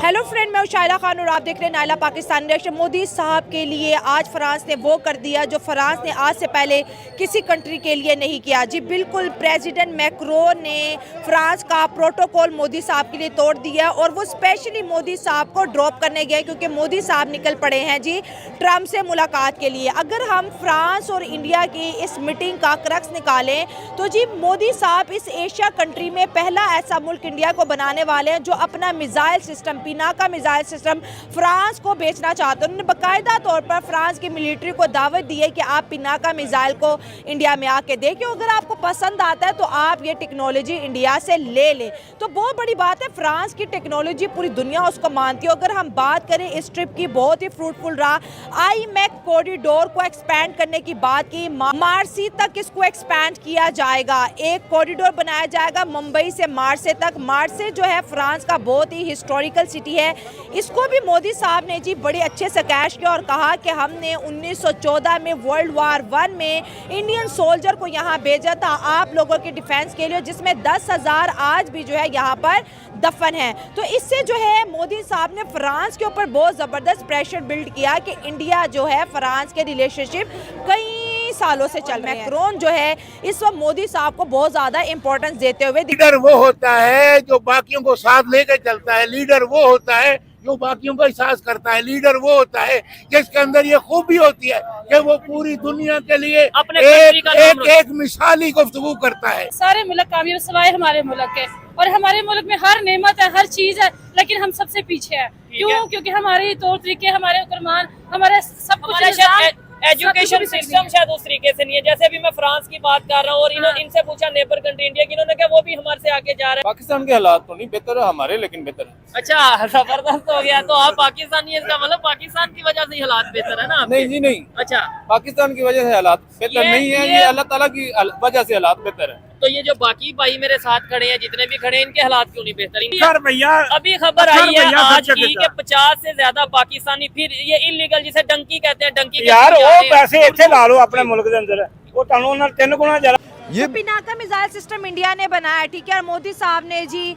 Hello friend, मैं शायरा खान और आप देख रहे हैं नायला पाकिस्तान रिएक्शन। मोदी साहब के लिए आज फ्रांस ने वो कर दिया जो फ्रांस ने आज से पहले किसी कंट्री के लिए नहीं किया। जी बिल्कुल, प्रेसिडेंट मैक्रोन ने फ्रांस का प्रोटोकॉल मोदी साहब के लिए तोड़ दिया और वो स्पेशली मोदी साहब को ड्रॉप करने गए क्योंकि मोदी साहब निकल पड़े हैं जी ट्रम्प से मुलाकात के लिए। अगर हम फ्रांस और इंडिया की इस मीटिंग का क्रक्स निकालें तो जी मोदी साहब इस एशिया कंट्री में पहला ऐसा मुल्क इंडिया को बनाने वाले हैं जो अपना missile system, Pinaka missile system France को बेचना चाहते हैं। उन्होंने बाकायदा तौर पर फ्रांस की मिलिट्री को दावत दी है कि आप पिनाका मिसाइल को इंडिया में आके देखिए, अगर आपको पसंद आता है तो आप ये टेक्नोलॉजी इंडिया से ले लें। तो बहुत बड़ी बात है, फ्रांस की टेक्नोलॉजी पूरी दुनिया उसको मानती है। अगर हम बात करें इस ट्रिप की, बहुत ही फ्रूटफुल रहा। IMEC कॉरिडोर को एक्सपैंड करने की बात की, मार्सी तक इसको एक्सपैंड किया जाएगा। एक कॉरिडोर बनाया जाएगा मुंबई से मार्से तक। मार्से जो है फ्रांस का बहुत ही हिस्टोरिकल सिटी है। इसको भी मोदी साहब ने जी बड़े अच्छे से कैश किया और कहा कि हमने 1914 में वर्ल्ड वार 1 में इंडियन सोल्जर को यहाँ भेजा था आप लोगों के डिफेंस के लिए, जिसमें 10,000 आज भी जो है यहाँ पर दफन है। तो इससे जो है मोदी साहब ने फ्रांस के ऊपर बहुत ज़बरदस्त प्रेशर बिल्ड किया कि इंडिया जो है फ्रांस के रिलेशनशिप कई सालों से चल रहे हैं। मैक्रोन जो है इस वक्त मोदी साहब को बहुत ज़्यादा इंपॉर्टेंस देते हुए, लीडर वो होता है जो बाकियों को साथ लेकर चलता है। लीडर वो होता है जो बाकियों का एहसास करता है। लीडर वो होता है जिसके अंदर ये खूबी होती है कि वो पूरी दुनिया के लिए एक मिसाली गुफ्तगू करता है। सारे मुल्क कामयाब सिवाय हमारे मुल्क के, और हमारे मुल्क में हर नेमत है, हर चीज है, लेकिन हम सबसे पीछे हैं। क्यों? क्योंकि हमारे तौर तरीके, हमारे कुरबान, हमारे सब कुछ एजुकेशन सिस्टम शायद उस तरीके से नहीं है। जैसे अभी मैं फ्रांस की बात कर रहा हूँ और इनसे पूछा नेबर कंट्री इंडिया की, इन्होंने कहा वो भी हमारे से आगे जा रहा है। पाकिस्तान के हालात तो नहीं बेहतर है हमारे, लेकिन बेहतर है। अच्छा, जबरदस्त हो गया। तो आप पाकिस्तानी है, इसका मतलब पाकिस्तान की वजह से हालात बेहतर है ना? नहीं जी नहीं, अच्छा, पाकिस्तान की वजह से हालात बेहतर नहीं है, ये अल्लाह ताला की वजह से हालात बेहतर है। तो ये जो बाकी भाई मेरे साथ खड़े हैं, जितने भी खड़े हैं, इनके हालात क्यों नहीं बेहतर? सर भैया, अभी खबर आई है आज की कि 50 से ज्यादा पाकिस्तानी फिर ये इलीगल, जिसे डंकी कहते हैं, डंकी यार वो पैसे इतने ला लो अपने मुल्क के अंदर, वो तानू 3 गुना ज्यादा। ये पिनाका मिसाइल सिस्टम इंडिया ने बनाया, ठीक है। और मोदी साहब ने जी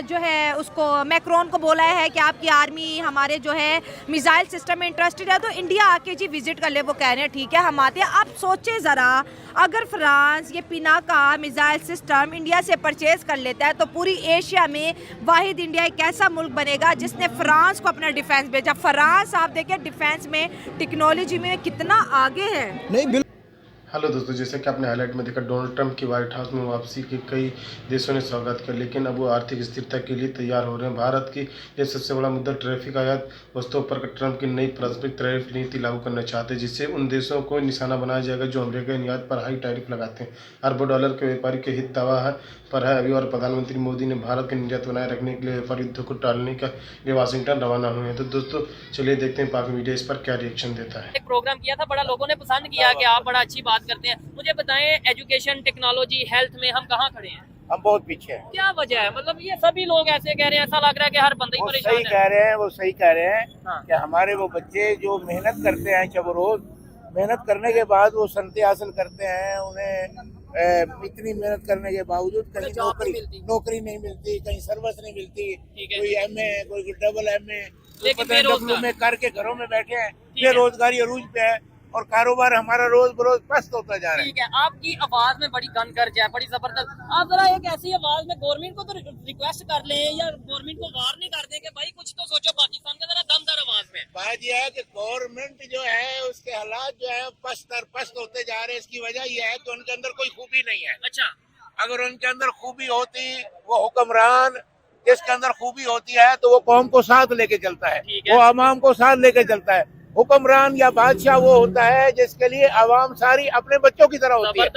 जो है उसको मैक्रोन को बोला है कि आपकी आर्मी हमारे जो है मिसाइल सिस्टम में इंटरेस्टेड है तो इंडिया आके जी विजिट कर ले। वो कह रहे हैं ठीक है हम आते हैं। आप सोचे ज़रा, अगर फ्रांस ये पिनाका मिसाइल सिस्टम इंडिया से परचेज कर लेता है तो पूरी एशिया में वाहिद इंडिया एक ऐसा मुल्क बनेगा जिसने फ्रांस को अपना डिफेंस भेजा। फ्रांस आप देखें डिफेंस में, टेक्नोलॉजी में कितना आगे है। नहीं हेलो दोस्तों, जैसे कि आपने हाईलाइट में देखा, डोनाल्ड ट्रंप की व्हाइट हाउस में वापसी के कई देशों ने स्वागत किया, लेकिन अब वो आर्थिक स्थिरता के लिए तैयार हो रहे हैं। भारत की ये सबसे बड़ा मुद्दा ट्रैफिक आयात वस्तुओं पर ट्रंप की नई पारस्परिक टैरिफ नीति लागू करना चाहते हैं, जिससे उन देशों को निशाना बनाया जाएगा जो अमेरिका निर्यात पर हाई टैरिफ लगाते हैं। अरबों डॉलर के व्यापारी के हित दावा पर है अभी, और प्रधानमंत्री मोदी ने भारत के निर्यात बनाए रखने के लिए व्यापार युद्ध को टालने के लिए वाशिंगटन रवाना हुए हैं। तो दोस्तों चलिए देखते हैं पाक मीडिया इस पर क्या रिएक्शन देता है। एक प्रोग्राम किया था, बड़ा लोगों ने पसंद किया कि आप बड़ा अच्छी बात करते हैं। मुझे बताएं, एजुकेशन, टेक्नोलॉजी, हेल्थ में हम कहाँ खड़े हैं? हम बहुत पीछे हैं। क्या वजह है? मतलब ये सभी लोग ऐसे कह रहे हैं, ऐसा लग रहा है कि हर बंदा ही परेशान है। वो सही कह रहे हैं हाँ। कि हमारे वो बच्चे जो मेहनत करते हैं, जब रोज मेहनत करने के बाद वो संते हासिल करते हैं, उन्हें इतनी मेहनत करने के बावजूद कहीं नौकरी नहीं मिलती, कहीं सर्विस नहीं मिलती। कोई MA, कोई डबल MA, लेकिन में करके घरों में बैठे हैं, बेरोजगारी अरूज पे है और कारोबार हमारा रोज बरोज पस्त होता जा रहा है। ठीक है, आपकी आवाज में बड़ी गनगर्ज है, बड़ी जबरदस्त। आप जरा एक ऐसी आवाज में गवर्नमेंट को तो रिक्वेस्ट कर लें या गवर्नमेंट को वार्निंग कर दें कि भाई कुछ तो सोचो पाकिस्तान के, जरा दमदार आवाज में। बात यह है कि गवर्नमेंट जो है उसके हालात जो है पस्त होते जा रहे हैं। इसकी वजह यह है कि उनके अंदर कोई खूबी नहीं है। अच्छा, अगर उनके अंदर खूबी होती, वो हुक्मरान जिसके अंदर खूबी होती है तो वो कौम को साथ लेके चलता है, वो अवाम को साथ लेके चलता है। हुक्मरान या बादशाह वो होता है जिसके लिए अवाम सारी अपने बच्चों की तरह होती है,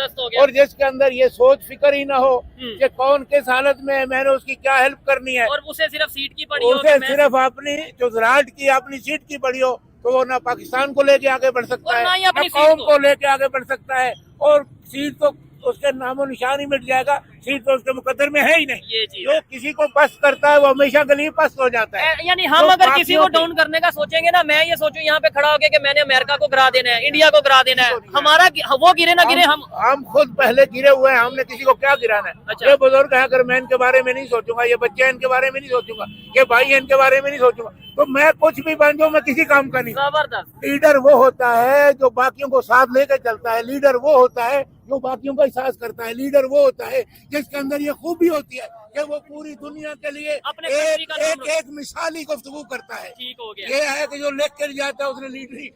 और जिसके अंदर ये सोच फिक्र ही ना हो कि कौन किस हालत में है, मैंने उसकी क्या हेल्प करनी है, और उसे सिर्फ सीट की पड़ी हो, उसे सिर्फ अपनी जो ज़राअत की अपनी सीट की पड़ी हो, तो वो ना पाकिस्तान को लेके आगे बढ़ सकता है, ना कौम को लेके आगे बढ़ सकता है, और सीट तो उसके नामो निशान ही मिट जाएगा। सीट तो उसके मुकद्दर में है ही नहीं। ये चीज जो किसी को पस्त करता है वो हमेशा गली पस्त हो जाता है। यानी हम तो अगर किसी को बाकियों डाउन करने का सोचेंगे ना, मैं ये सोचूं यहाँ पे खड़ा होके कि मैंने अमेरिका को गिरा देना है, इंडिया को गिरा देना है, हमारा वो गिरे ना गिरे हम खुद पहले गिरे हुए हैं, हमने किसी को क्या गिराना है। अच्छा। ये बुजुर्ग है, अगर मैं इनके बारे में नहीं सोचूंगा, ये बच्चे हैं इनके बारे में नहीं सोचूंगा, ये भाई है इनके बारे में नहीं सोचूंगा, तो मैं कुछ भी बन जाऊं, मैं किसी काम का नहीं। जबरदस्त। लीडर वो होता है जो बाकियों को साथ लेकर चलता है, लीडर वो होता है जो बाकियों का एहसास करता है, लीडर वो होता है जिसके अंदर ये खूबी होती है कि वो पूरी दुनिया के लिए अपने कंट्री का नाम एक मिसाली गुफ्तगू करता है। ठीक हो गया। ये है कि जो लिख कर जाता है उसने लीडरी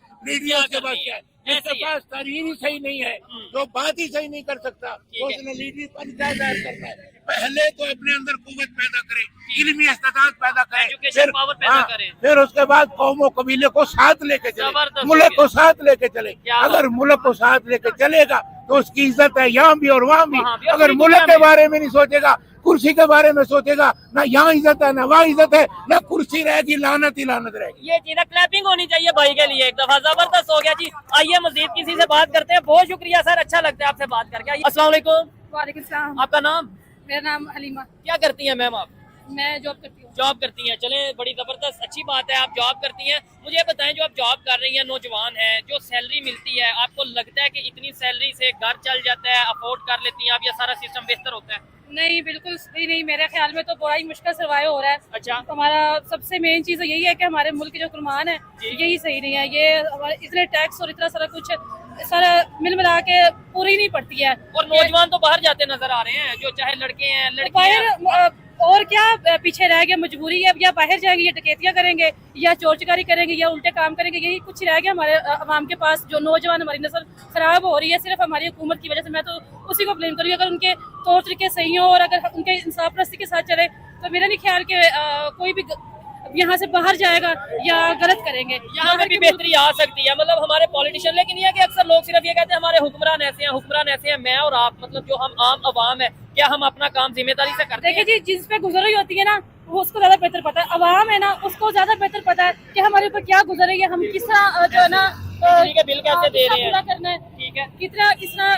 उसके पास क्या है, ऐसे जिसके ही है। पास तरीन ही सही नहीं है, जो बात ही सही नहीं कर सकता, ठीक है। उसने लीडरी पर क्या दायर करना है। पहले तो अपने अंदर कुव्वत पैदा करे, इल्मी इस्तेदाद पैदा करे, एजुकेशन पावर पैदा करे। फिर उसके बाद कौमों कबीले को साथ लेके चले, जबरदस्त मुल्क हो को साथ लेके चले। क्या अगर मुल्क को साथ लेके चलेगा तो उसकी इज्जत है यहाँ भी और वहाँ भी। वहाँ भी और अगर पूरी मुल्क दुनिया के में। बारे में नहीं सोचेगा, कुर्सी के बारे में सोचेगा, ना यहाँ इज्जत है ना वहाँ इज्जत है, ना कुर्सी रहेगी, लानत ही लानत रहेगी। ये चीज क्लैपिंग होनी चाहिए भाई के लिए एक दफा। जबरदस्त हो गया जी। आइए मजीद किसी से बात करते हैं। बहुत शुक्रिया सर, अच्छा लगता है आपसे बात करके। आइए। अस्सलाम वालेकुम। वालेकुम सलाम। आपका नाम? मेरा नाम हलीमा। क्या करती हैं मैम आप? मैं जॉब करती हूँ। जॉब करती हैं, चलें बड़ी जबरदस्त अच्छी बात है, आप जॉब करती हैं। मुझे बताएं, जो आप जॉब कर रही हैं, नौजवान हैं, जो सैलरी मिलती है, आपको लगता है कि इतनी सैलरी से घर चल जाता है, अफोर्ड कर लेती हैं आप, या सारा सिस्टम बेहतर होता है? नहीं, बिल्कुल भी नहीं। मेरे ख्याल में तो बड़ा ही मुश्किल सर्वाइव हो रहा है। अच्छा। हमारा सबसे मेन चीज़ यही है कि हमारे मुल्क के जो कुर्बान है यही सही नहीं है। ये हमारे इतने टैक्स और इतना सारा कुछ सारा मिल मिला के पूरी नहीं पड़ती है। और नौजवान तो बाहर जाते नजर आ रहे हैं, जो चाहे लड़के हैं लड़कियां हैं। बाहर और क्या पीछे रह गए, मजबूरी है, या बाहर जाएंगे, या डकैतियां करेंगे, या चोर चकारी करेंगे, या उल्टे काम करेंगे। यही कुछ रह गया हमारे अवाम के पास। जो नौजवान, हमारी नस्ल खराब हो रही है सिर्फ हमारी हुकूमत की वजह से। मैं तो उसी को ब्लेम करूँगी। अगर उनके तौर तरीके सही हों और अगर उनके इंसाफ परस्ती के साथ चले तो मेरा नहीं ख्याल कि कोई भी यहाँ से बाहर जाएगा या गलत करेंगे। यहाँ पे भी बेहतरी आ सकती है, मतलब हमारे पॉलिटिशियन। लेकिन ये कि अक्सर लोग सिर्फ ये कहते हैं हमारे हुक्मरान ऐसे हैं, हुक्मरान ऐसे हैं। मैं और आप, मतलब जो हम आम अवाम है, क्या हम अपना काम जिम्मेदारी से करते हैं? देखिए जी, जिस पे गुजर रही होती है ना, वो उसको ज्यादा बेहतर पता है। अवाम है ना, उसको ज्यादा बेहतर पता है कि हमारे ऊपर क्या गुजर रही है, हम किस तरह जो है ना बिजली के बिल कैसे दे रहे पूरा हैं। करना है। ठीक है। कितना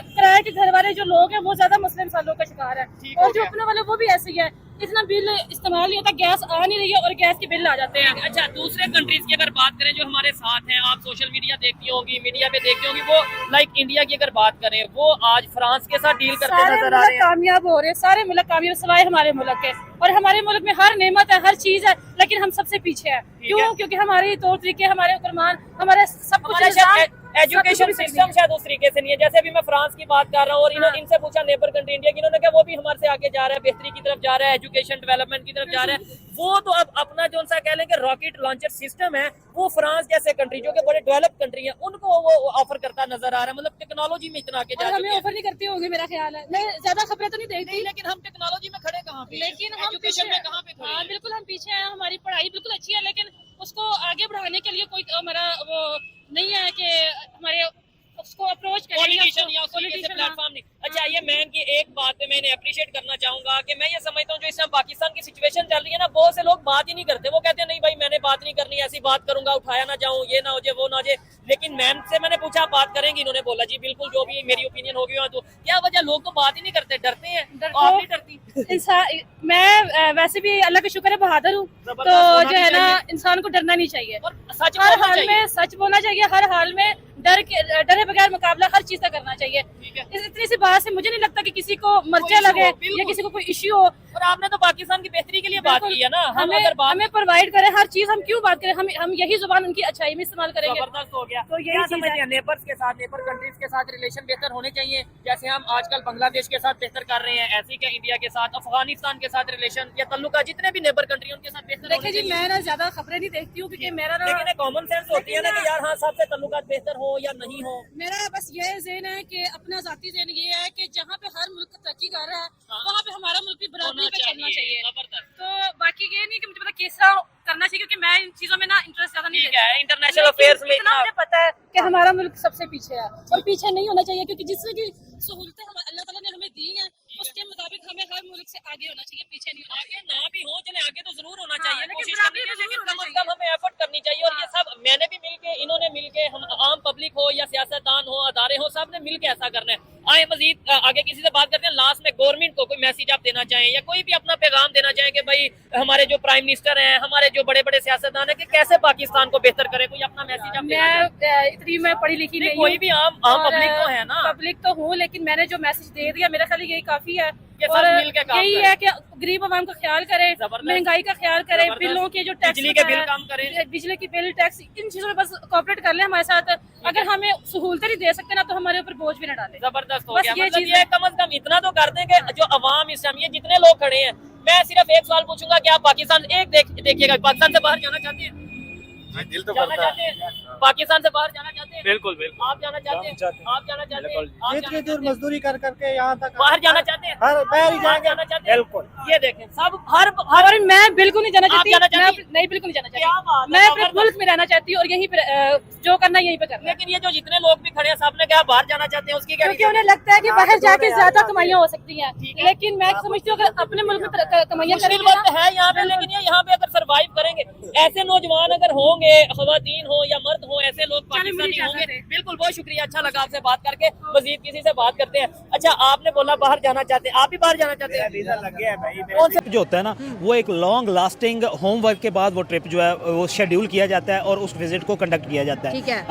किराए के घर वाले जो लोग हैं वो ज्यादा मुस्लिम सालों का शिकार है, ठीक हो और जो गया। अपने वाले वो भी ऐसे ही है। इतना बिल इस्तेमाल नहीं होता, गैस आ नहीं रही है और गैस के बिल आ जाते हैं। अच्छा, दूसरे कंट्रीज की अगर बात करें जो हमारे साथ हैं, आप सोशल मीडिया देखती होंगी, मीडिया पे देखती होंगी, वो लाइक इंडिया की अगर बात करें, वो आज फ्रांस के साथ डील करते सारे नजर आ मुल्क रहे हैं। कामयाब हो रहे हैं, सारे मुल्क कामयाब सिवाय हमारे मुल्क के। और हमारे मुल्क में हर नेमत है, हर चीज है, लेकिन हम सबसे पीछे है। क्यों? क्योंकि हमारे तौर तरीके, हमारे फरमान, हमारे सब कुछ एजुकेशन सिस्टम शायद उस तरीके से नहीं है। जैसे अभी मैं फ्रांस की बात कर रहा हूँ और इनसे पूछा नेबर कंट्री इंडिया की, इन्होंने कहा वो भी हमारे से आगे जा रहा है, बेहतरी की तरफ जा रहा है, एजुकेशन डेवलपमेंट की तरफ जा रहा है। वो तो अब अपना जो सा कह लें कि रॉकेट लॉन्चर सिस्टम है, वो फ्रांस जैसे कंट्री जो कि बड़े डेवलप कंट्री है, उनको वो ऑफर करता नजर आ रहा है। मतलब टेक्नोलॉजी में इतना आगे जा हमें चुके हैं। ऑफर नहीं करती होंगी, मेरा ख्याल है। मैं ज्यादा खबरें तो नहीं देखती, लेकिन हम टेक्नोलॉजी में खड़े कहाँ पे? लेकिन हम एजुकेशन में कहाँ पे खड़े हाँ, हैं? बिल्कुल हम पीछे हैं। हमारी पढ़ाई बिल्कुल अच्छी है, लेकिन उसको आगे बढ़ाने के लिए कोई हमारा वो नहीं है कि हमारे उसको अप्रोच करें। पॉलिटिशियन या उस तरीके से प्लेटफॉर्म नहीं। अच्छा, ये मैम की एक बात पे मैं इन्हें अप्रिशिएट करना चाहूंगा कि मैं ये समझता हूँ जो इस समय पाकिस्तान की सिचुएशन चल रही है ना, बहुत से लोग बात ही नहीं करते। वो कहते हैं नहीं भाई मैंने बात नहीं करनी, ऐसी बात करूंगा उठाया ना जाऊं, ये ना हो जाए वो ना हो जाए। लेकिन मैम से मैंने पूछा बात करेंगे, इन्होंने बोला जी बिल्कुल, जो भी मेरी ओपिनियन होगी। तो क्या वजह, लोग तो बात ही नहीं करते, डरते हैं। आप नहीं डरती? मैं वैसे भी अल्लाह का शुक्र है बहादुर हूँ, तो जबरदस्त जो है ना होना इंसान को डरना नहीं चाहिए। और सच हर बोलना हाल चाहिए। में सच बोलना चाहिए, हर हाल में डरे बगैर मुकाबला हर चीज का करना चाहिए। ठीक है। इतनी सी बात से मुझे नहीं लगता कि किसी को मर्चा issue लगे हो, बिल्कुल। या किसी को कोई इश्यू हो। और आपने तो पाकिस्तान की बेहतरी के लिए बात की है ना। हम अगर बात हमें प्रोवाइड करें हर चीज, हम क्यों बात करें? हम यही जुबान उनकी अच्छाई में इस्तेमाल करेंगे। जबरदस्त हो गया। तो यही क्या चीज़ समझते है। हैं नेबर्स के साथ, नेबर कंट्रीज के साथ रिलेशन बेहतर होने चाहिए, जैसे हम आजकल बांग्लादेश के साथ बेहतर कर रहे हैं, ऐसे क्या इंडिया के साथ, अफगानिस्तान के साथ रिलेशन या तल्लुका जितने भी नेबर कंट्री उनके साथ बेहतर होने देखिए जी, चाहिए? मैं ना ज्यादा खबरें नहीं देखती हूँ, क्योंकि मेरा ना लेकिन कॉमन सेंस होती है ना कि यार हाँ सबसे तल्लुकात बेहतर हो या नहीं हो। मेरा बस ये ज़हन है कि अपना ज़ाती ज़हन ये है कि जहाँ पे हर मुल्क तरक्की कर रहा है वहाँ पे हमारा मुल्क भी बराबरी पे चलना चाहिए। जबरदस्त। तो बाकी ये नहीं कि मुझे पता किस तरह करना चाहिए, क्योंकि मैं इन चीजों में ना इंटरेस्ट ज्यादा नहीं ठीक है, इंटरनेशनल अफेयर्स में इतना मुझे पता है कि हमारा मुल्क सबसे पीछे है, और पीछे नहीं होना चाहिए, क्योंकि जिससे की सहूलतें अल्लाह ताला ने हमें दी हैं उसके मुताबिक हमें हर मुल्क से आगे होना चाहिए, पीछे नहीं होना चाहिए। आगे ना भी हो, चले आगे तो जरूर होना चाहिए, लेकिन कोशिश बराबरी करनी तो चाहिए, लेकिन जरूर कम होना से कम हमें एफर्ट करनी चाहिए। और ये सब मैंने भी मिलके, इन्होंने मिलके, हम आम पब्लिक हो या सियासतदान हो, अदारे हो, सब ने मिलके ऐसा करना है। आए मजीद आगे किसी से बात करते हैं। लास्ट में गवर्नमेंट को कोई मैसेज आप देना चाहें या कोई भी अपना पैगाम देना चाहें कि भाई हमारे जो प्राइम मिनिस्टर हैं, हमारे जो बड़े बड़े सियासतदान हैं, कि कैसे पाकिस्तान को बेहतर करें, कोई अपना मैसेज आप देना चाहें? इतनी मैं पढ़ी लिखी नहीं कोई भी आम पब्लिक तो है ना, पब्लिक तो हूँ, लेकिन मैंने जो मैसेज दे दिया मेरा ख्याल यही काफी है। कि सब और मिल के काम यही करें। है कि गरीब आवाम का ख्याल करें, महंगाई का ख्याल करें, जबरदस्त। बिलों के जो टैक्स बिजली के बिल कम करें। बिजली की बिल, टैक्स, इन चीजों में बस कोऑपरेट कर लें हमारे साथ। अगर हमें सहूलतें नहीं दे सकते ना तो हमारे ऊपर बोझ भी न डालें। जबरदस्त हो बस गया। ये मतलब चीज़ ये कम से कम इतना तो कर दें कि जो अवाम इस समय जितने लोग खड़े हैं, मैं सिर्फ एक सवाल पूछूंगा कि आप पाकिस्तान देखिएगा, पाकिस्तान से बाहर जाना चाहते हैं? दिल तो जाना चाहते हैं? पाकिस्तान से बाहर जाना चाहते हैं? बिल्कुल बिल्कुल। आप जाना चाहते हैं? आप जाना चाहते हैं? आप इतनी जाना दूर चाहते हैं? मजदूरी कर करके यहाँ तक बाहर जाना चाहते हैं? बाहर ही आप जाएंगे। जाना चाहते हैं? बिल्कुल। ये देखें सब हर और मैं बिल्कुल नहीं जाना चाहती, आप जाना चाहती हैं? नहीं बिल्कुल नहीं जाना क्या बात चाहती। है, मैं अपने जबरदस्त। मुल्क में रहना चाहती हूँ और यहीं पर जो करना है यहीं पे करना है। लेकिन ये जो जितने लोग भी खड़े हैं, सबने क्या बाहर जाना चाहते हैं, उसकी क्या क्योंकि reason उन्हें है? लगता है कि बाहर जाके ज्यादा कमाइयाँ हो सकती हैं, लेकिन मैं समझती हूँ अगर अपने मुल्क में कमाइयाँ मुश्किल करेंगे वक्त ना, है यहाँ पे, लेकिन ये यहाँ पे अगर सरवाइव करेंगे, ऐसे नौजवान अगर होंगे, खवातीन हो या मर्द हो, ऐसे लोग पाकिस्तानी मेरी होंगे। इजाज़त है। बिल्कुल, बहुत शुक्रिया, अच्छा लगा आपसे बात करके। मजीद किसी से बात करते हैं। अच्छा, आपने बोला बाहर जाना चाहते हैं, आप भी बाहर जाना चाहते हैं? कौन से जो होता है ना, वो एक लॉन्ग लास्टिंग होमवर्क के बाद वो ट्रिप जो है वो शेड्यूल किया जाता है और उस विजिट को कंडक्ट किया जाता ठीक है। है।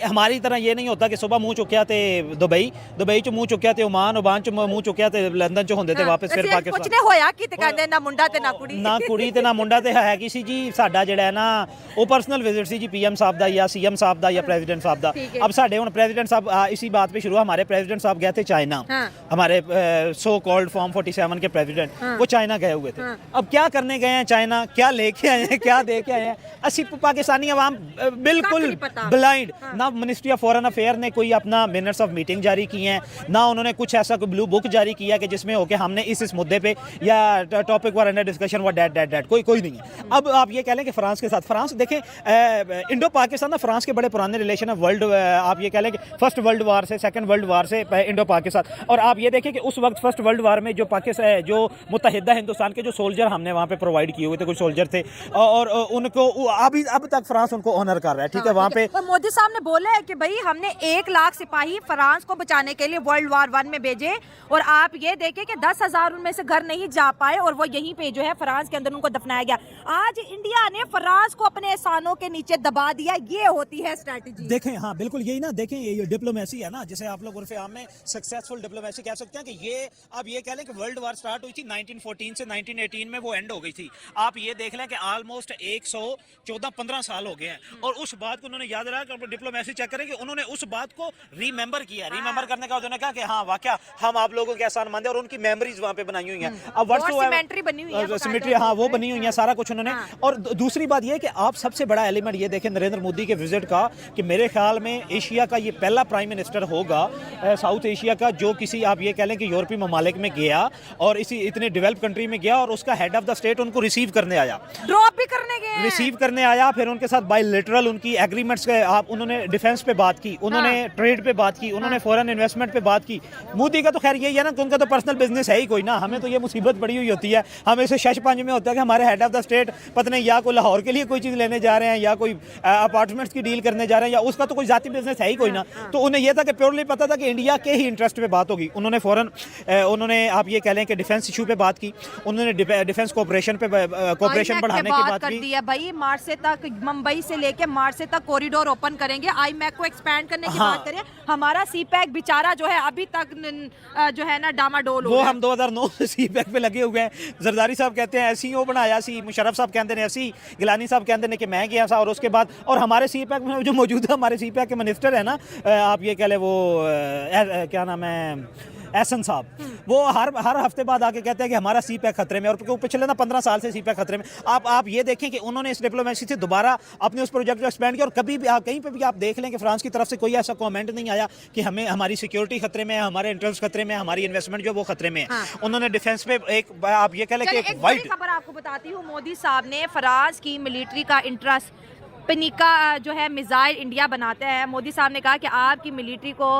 हमारी तरह ये नहीं होता कि सुबह मुंह चुक्या थे दुबई चो मुंह चुक्या थे ओमान चो मुंह चुक्या थे लंदन चो होंदे थे वापस फिर ਕੁਛ पाकिस्तान ਨੇ ਹੋਇਆ ਕਿ ਤੇ ਕਹਿੰਦੇ ਨਾ ਮੁੰਡਾ ਤੇ ਨਾ ਕੁੜੀ ਨਾ ਕੁੜੀ ਤੇ ਨਾ ਮੁੰਡਾ ਤੇ ਹੈ ਕਿਸੇ ਜੀ ਸਾਡਾ ਜਿਹੜਾ ਹੈ ਨਾ ਉਹ ਪਰਸਨਲ ਵਿਜ਼ਿਟ ਸੀ ਜੀ पीएम साहब ਦਾ या सीएम साहब ਦਾ या प्रेसिडेंट साहब ਦਾ। ठीक है। अब साढ़े ਹੁਣ प्रेसिडेंट साहब इसी बात पे शुरू, हमारे प्रेसिडेंट साहब गए थे चाइना। हाँ। हमारे सो कॉल्ड फॉर्म 47 के प्रेसिडेंट हाँ। वो चाइना गए हुए थे। हाँ। अब क्या करने गए हैं चाइना, क्या लेके आए हैं, क्या दे के आए हैं, असि पाकिस्तानी अवाम बिल्कुल नहीं पता। ब्लाइंड। हाँ। ना मिनिस्ट्री ऑफ फॉरेन अफेयर ने कोई अपना मिनट्स ऑफ मीटिंग जारी की हैं, ना उन्होंने कुछ ऐसा कोई ब्लू बुक जारी किया कि जिसमें हो के हमने इस मुद्दे पे या टॉपिक वर अंडर डिस्कशन व डेट कोई नहीं है। अब आप ये कह लें कि फ्रांस के साथ, फ्रांस देखें इंडो पाकिस्तान ना फ्रांस के बड़े पुराने रिलेशन है। वर्ल्ड आप ये कह लें कि फर्स्ट वर्ल्ड वार से, सेकंड वर्ल्ड वार से इंडो पाकिस्तान। और आप ये देखें कि उस वक्त फर्स्ट वर्ल्ड वार में जो पाकिस्तान जो मुत्तहिदा हिंदुस्तान के जो सोल्जर हमने वहाँ पे प्रोवाइड किए हुए थे, कुछ सोल्जर थे और उनको अब तक फ्रांस उनको ऑनर कर रहा है। ठीक है, वहाँ पे और मोदी साहब ने बोला है कि भाई हमने 1 लाख सिपाही फ्रांस को बचाने के लिए वर्ल्ड वार 1 में भेजे और आप ये देखें कि 10,000 उनमें से घर नहीं जा पाए और वो यहीं पे जो है फ्रांस के अंदर उनको दफनाया गया। आज इंडिया ने फ्रांस को अपने एहसानों के नीचे दबा दिया, ये होती है स्ट्रेटजी। देखें, हाँ बिल्कुल यही ना, देखें ये डिप्लोमेसी है ना, जिसे आप लोग उर्फ़े आम में सक्सेसफुल डिप्लोमेसी कह सकते हैं। कि ये आप ये कह लें कि वर्ल्ड वार स्टार्ट हुई थी 1914 से 1918 में वो एंड हो गई थी। आप ये देख लें कि ऑलमोस्ट 114-15 साल हो गए हैं और उस बात को उन्होंने याद रखा कि डिप्लोमेसी चेक करें कि उन्होंने उस बात को रीमेंबर किया। रीमेंबर करने का उन्होंने कहा कि हाँ वाकया हम आप लोगों के एहसान मंद है और उनकी मेमोरीज वहाँ पे बनाई हुई हैं। अब सिमेट्री बनी हुई है, सिमेट्री, हाँ वो बनी हुई है, सारा कुछ उन्होंने। और दूसरी बात ये कि आप सबसे बड़ा एलिमेंट ये देखें नरेंद्र मोदी के विजिट का कि मेरे ख्याल में एशिया का ये पहला प्राइम मिनिस्टर होगा साउथ एशिया का जो किसी आप ये कह लें कि यूरोपीय ममालिक में गया और इसी इतने डेवलप कंट्री में गया और उसका हेड ऑफ द स्टेट उनको रिसीव करने आया, ड्रॉप भी करने गए हैं। रिसीव करने आया, फिर उनके साथ बायलैटरल उनकी एग्रीमेंट्स के आप उन्होंने डिफेंस पे बात की, उन्होंने ट्रेड पे बात की, उन्होंने फॉरेन इन्वेस्टमेंट पे बात की। मोदी का तो खैर यही है ना कि उनका तो पर्सनल बिजनेस है ही कोई ना, हमें तो ये मुसीबत पड़ी हुई होती है, हमें इसे शश-पंज में होता है कि हमारे हेड ऑफ द स्टेट पता नहीं या कोई लाहौर के लिए कोई चीज़ लेने जा रहे हैं या कोई अपार्टमेंट्स की डील करने जा रहे हैं या उसका तो कोई जाती बिजनेस है ही कोई ना। तो उन्हें यह था कि प्योरली पता था कि इंडिया के ही इंटरेस्ट पे बात होगी। उन्होंने आप ये कह लें कि डिफेंस इशू पे बात की, उन्होंने डिफेंस कोऑपरेशन पे कोऑपरेशन बढ़ाने की बात की। दी है भाई, मार्च से तक मुंबई से लेके मार्च से तक कॉरिडोर ओपन करेंगे, आईमैक को एक्सपैंड करने की बात करें। हमारा सीपैक बेचारा जो है अभी तक जो है ना डामाडोल वो हम 2009 से सीपैक पे लगे हुए हैं। जरदारी साहब कहते हैं ऐसी वो बनाया सी, मुशर्रफ साहब कहते हैं ऐसी, गिलानी साहब कहते हैं कि मैं गया था और उसके बाद और हमारे सीपैक में जो मौजूदा हमारे सीपैक के मिनिस्टर है ना, आप ये कह लें वो क्या नाम है एहसन साहब, वो हर हफ्ते बाद आके कहते हैं कि हमारा सीपैक खतरे में, और पिछले ना 15 साल से सीपैक खतरे में। आप ये देखें कि उन्होंने इस डिप्लोमेसी से दोबारा अपने उस प्रोजेक्ट को एक्सपेंड किया और कभी भी कहीं पे भी आप देख लें कि फ्रांस की तरफ से कोई ऐसा कमेंट नहीं आया कि हमें हमारी सिक्योरिटी खतरे में है, हमारे इंटरेस्ट खतरे में है, हमारी इन्वेस्टमेंट जो वो खतरे में है। हाँ। उन्होंने डिफेंस पे एक आप ये कह लें कि एक बड़ी खबर आपको बताती हूँ, मोदी साहब ने फ्रांस की मिलिट्री का इंटरेस्ट पिनाका जो है मिज़ाइल इंडिया बनाते हैं। मोदी साहब ने कहा कि आपकी मिलिट्री को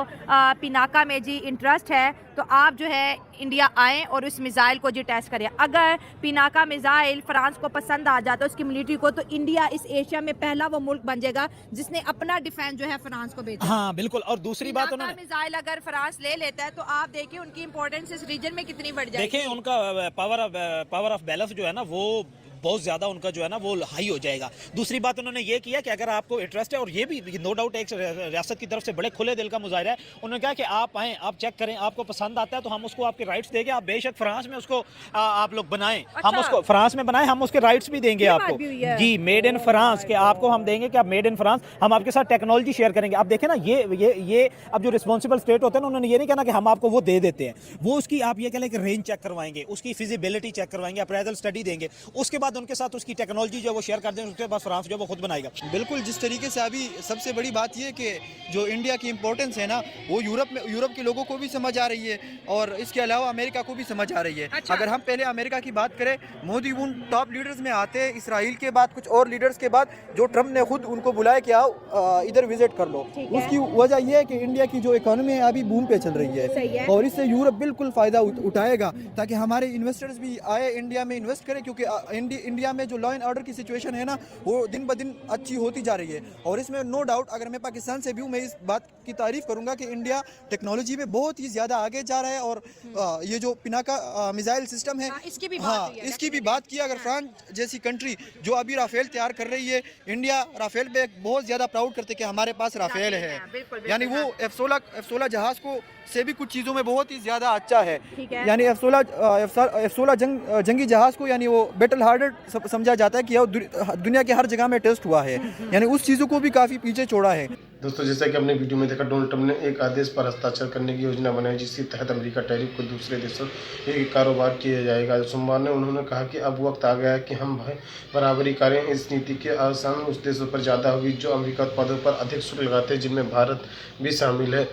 पिनाका में जी इंटरेस्ट है तो आप जो है इंडिया आएँ और उस मिज़ाइल को जी टेस्ट करें। अगर पिनाका मिज़ाइल फ्रांस को पसंद आ जाता है उसकी मिलिट्री को, तो इंडिया इस एशिया में पहला वो मुल्क बन जाएगा जिसने अपना डिफेंस जो है फ्रांस को भेजा। हाँ बिल्कुल। और दूसरी बात उन्होंने मिसाइल अगर फ्रांस ले लेता है तो आप देखिए उनकी इंपॉर्टेंस इस रीजन में कितनी बढ़ जाएगी। देखिए उनका पावर ऑफ बैलेंस जो है ना वो बहुत ज़्यादा उनका जो है ना वो हाई हो जाएगा। दूसरी बात उन्होंने ये किया कि अगर आपको इंटरेस्ट है, और ये भी नो डाउट एक रियासत की तरफ से बड़े खुले दिल का मुजाहरा है, उन्होंने कहा कि आप आएँ, आप चेक करें, आपको पसंद आता है तो हम उसको आपके राइट्स देंगे, आप बेशक फ्रांस में उसको आप लोग बनाएं। हम उसको फ्रांस में बनाएं, हम उसके राइट्स भी देंगे आपको जी, मेड इन फ्रांस के आपको हम देंगे कि आप मेड इन फ्रांस, हम आपके साथ टेक्नोलॉजी शेयर करेंगे। आप देखें ना ये अब जो रिस्पॉन्सिबल स्टेट होते हैं ना, उन्होंने ये नहीं कहना कि हम आपको वो दे देते हैं, वो उसकी आप ये कह लें कि रेंज चेक करवाएंगे, उसकी फिजिबिलिटी चेक करवाएंगे, अप्रेजल स्टडी देंगे, उसके बाद उनके साथ उसकी टेक्नोलॉजी जो वो शेयर कर देंगे, उसके बाद फ्रांस जो वो खुद बनाएगा। बिल्कुल, जिस तरीके से अभी सबसे बड़ी बात ये कि जो इंडिया की इंपॉर्टेंस है ना वो यूरोप के लोगों को भी समझ आ रही है और इसके अलावा अमेरिका को भी समझ आ रही है। अच्छा। अगर हम पहले अमेरिका की बात करें, मोदी उन टॉप लीडर्स में आते हैं, इसराइल के बाद कुछ और लीडर्स के बाद, जो ट्रम्प ने खुद उनको बुलाया कि आओ इधर विजिट कर लो। उसकी वजह यह है कि इंडिया की जो इकोनॉमी है अभी बूम पे चल रही है और इससे यूरोप बिल्कुल फ़ायदा उठाएगा ताकि हमारे इन्वेस्टर्स भी आए इंडिया में इन्वेस्ट करें, क्योंकि इंडिया में जो लॉ एंड ऑर्डर की सिचुएशन है ना वो दिन ब दिन अच्छी होती जा रही है। और इसमें नो डाउट अगर मैं पाकिस्तान से भी हूँ, मैं इस बात की तारीफ करूंगा कि इंडिया टेक्नोलॉजी में बहुत ही ज़्यादा आगे जा रहा है और ये जो पिनाका मिसाइल सिस्टम है, इसकी भी इसकी भी बात की। अगर फ्रांस जैसी कंट्री जो अभी राफेल तैयार कर रही है, इंडिया राफेल पे बहुत ज़्यादा प्राउड करते कि हमारे पास राफेल है, यानी वो F-16 जहाज़ को से भी कुछ चीज़ों में बहुत ही ज़्यादा अच्छा है। यानी F-16 जंगी जहाज़ को यानी वो बैटल हार्डेड समझा जाता है कि दुनिया के हर जगह में टेस्ट हुआ है, यानी उस चीज़ों को भी काफ़ी पीछे छोड़ा है। दोस्तों, जैसा कि आपने वीडियो में देखा, डोनाल्ड ट्रंप ने एक आदेश पर हस्ताक्षर करने की योजना बनाई जिसके तहत अमेरिका टैरिफ को दूसरे देशों से कारोबार किया जाएगा। सोमवार ने उन्होंने कहा कि अब वक्त आ गया है कि हम बराबरी करें। इस नीति के आसान उस देशों पर ज़्यादा होगी जो अमेरिका उत्पादों पर अधिक शुल्क लगाते हैं, जिनमें भारत भी शामिल है।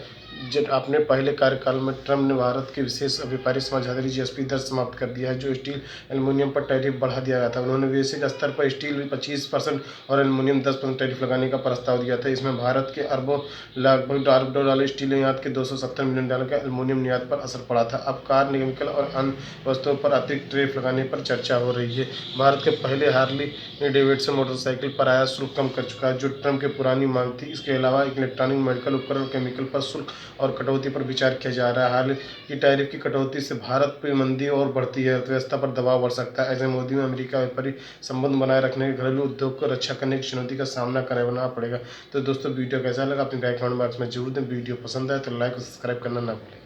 जब अपने पहले कार्यकाल में ट्रंप ने भारत के विशेष व्यापारी समझौता जीएसपी दर समाप्त कर दिया है, जो स्टील एल्युमिनियम पर टैरिफ बढ़ा दिया गया था। उन्होंने वैश्विक स्तर पर स्टील 25% और एल्युमिनियम 10% टैरिफ लगाने का प्रस्ताव दिया था। इसमें भारत के लगभग $1 अरब स्टील निर्यात के $270 मिलियन का एल्युमिनियम निर्यात पर असर पड़ा था। अब कार, केमिकल और अन्य वस्तुओं पर अतिरिक्त टैरिफ लगाने पर चर्चा हो रही है। भारत के पहले हार्ली डेविडसन मोटरसाइकिल पर आयात शुल्क कम कर चुका है, जो ट्रंप की पुरानी मांग थी। इसके अलावा इलेक्ट्रॉनिक, मेडिकल उपकरण और केमिकल पर शुल्क और कटौती पर विचार किया जा रहा है। हाल की टैरिफ की कटौती से भारत पर मंदी और बढ़ती है, अर्थव्यवस्था पर दबाव बढ़ सकता है। ऐसे मोदी में अमेरिका व्यापारी संबंध बनाए रखने के घरेलू उद्योग को रक्षा करने की चुनौती का सामना करना पड़ेगा। तो दोस्तों, वीडियो कैसा लगा अपनी राय कमेंट बॉक्स में जरूर दें। वीडियो पसंद आए तो लाइक और सब्सक्राइब करना ना भूलें।